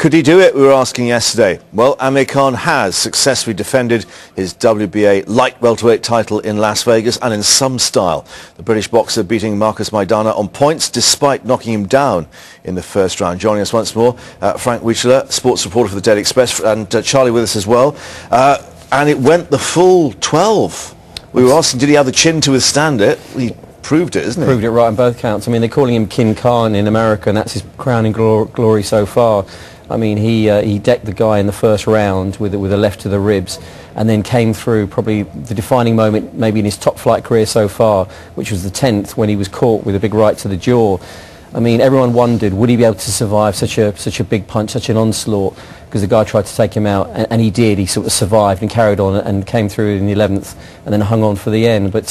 Could he do it? We were asking yesterday. Well, Amir Khan has successfully defended his WBA light welterweight title in Las Vegas, and in some style. The British boxer beating Marcus Maidana on points despite knocking him down in the first round. Joining us once more, Frank Wiechula, sports reporter for the Daily Express, and Charlie with us as well. And it went the full 12. We were asking, did he have the chin to withstand it? He proved it, isn't he? Proved it right on both counts. I mean, they're calling him King Khan in America, and that's his crowning glory so far. I mean, he decked the guy in the first round with a left to the ribs, and then came through probably the defining moment maybe in his top flight career so far, which was the 10th when he was caught with a big right to the jaw. I mean, everyone wondered, would he be able to survive such a big punch, such an onslaught? Because the guy tried to take him out, and he did. He sort of survived and carried on and came through in the 11th and then hung on for the end. But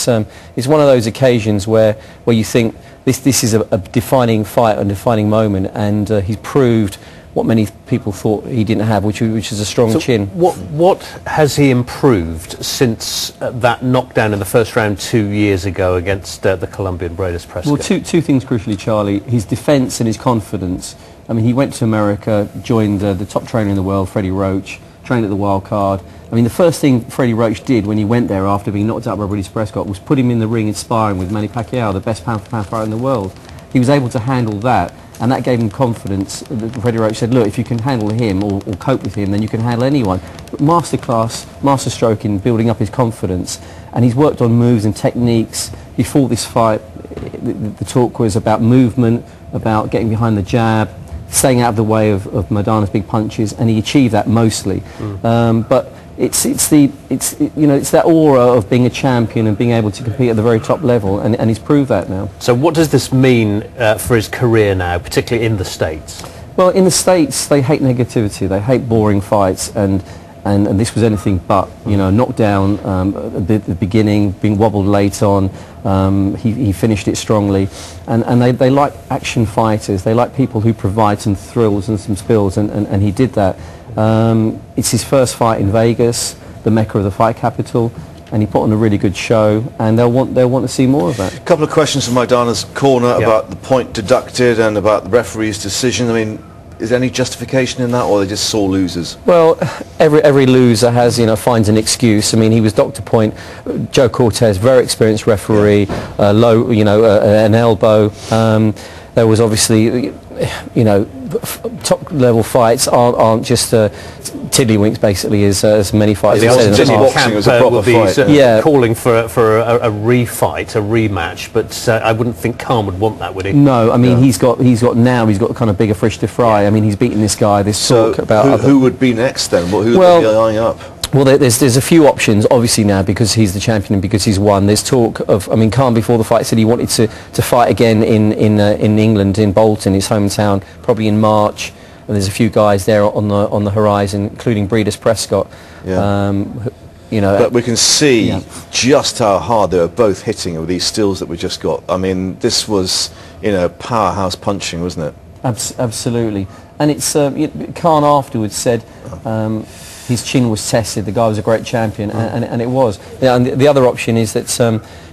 it's one of those occasions where you think this is a defining fight, a defining moment, and he's proved what many people thought he didn't have, which is a strong chin. What has he improved since that knockdown in the first round 2 years ago against the Colombian Breidis Prescott? Well, two things crucially, Charlie. His defence and his confidence. I mean, he went to America, joined the top trainer in the world, Freddie Roach, trained at the Wild Card. I mean, the first thing Freddie Roach did when he went there after being knocked out by Breidis Prescott was put him in the ring and sparring with Manny Pacquiao, the best pound-for-pound fighter in the world. He was able to handle that, and that gave him confidence. Freddie Roach said, look, if you can handle him or cope with him, then you can handle anyone. But masterstroke in building up his confidence, and he's worked on moves and techniques. Before this fight, the talk was about movement, about getting behind the jab, staying out of the way of Maidana's big punches, and he achieved that mostly. But it's that aura of being a champion and being able to compete at the very top level, and he's proved that now. So what does this mean for his career now, particularly in the States? Well, in the States, they hate negativity. They hate boring fights, and this was anything but. You know, knockdown at the beginning, being wobbled late on. He finished it strongly, and they like action fighters. They like people who provide some thrills and some spills, and he did that. It's his first fight in Vegas, the mecca of the fight capital, and he put on a really good show, and they'll want to see more of that. A couple of questions from Maidana's corner about the point deducted and about the referee's decision. I mean, is there any justification in that, or are they just sore losers? Well, every loser has, finds an excuse. I mean, he was Dr. Point. Joe Cortez, very experienced referee, low, an elbow. There was obviously, top level fights aren't just tiddlywinks, basically, as many fighters have said in the past. Was a proper fight. Calling for a refight, a rematch, but I wouldn't think Khan would want that, would he? No, I mean, he's got kind of bigger fish to fry. I mean, he's beaten this guy. Who would be next then? Who would they be eyeing up? Well, there's a few options, obviously, now, because he's the champion and because he's won. There's talk of, I mean, Khan before the fight said he wanted to fight again in England, in Bolton, his hometown, probably in March. And there's a few guys there on the horizon, including Breidis Prescott. But we can see just how hard they were both hitting with these stills that we just got. I mean, this was, powerhouse punching, wasn't it? Absolutely. And it's Khan afterwards said his chin was tested. The guy was a great champion, and it was. Yeah, and the other option is that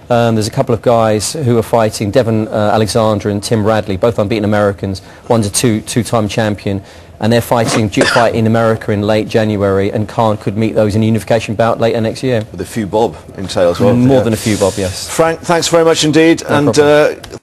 there's a couple of guys who are fighting, Devon Alexander and Tim Bradley, both unbeaten Americans. One's a two-time champion, and they're fighting due fight in America in late January, and Khan could meet those in a unification bout later next year. With a few bob in tail as well. More than a few bob, yes. Frank, thanks very much indeed. No problem.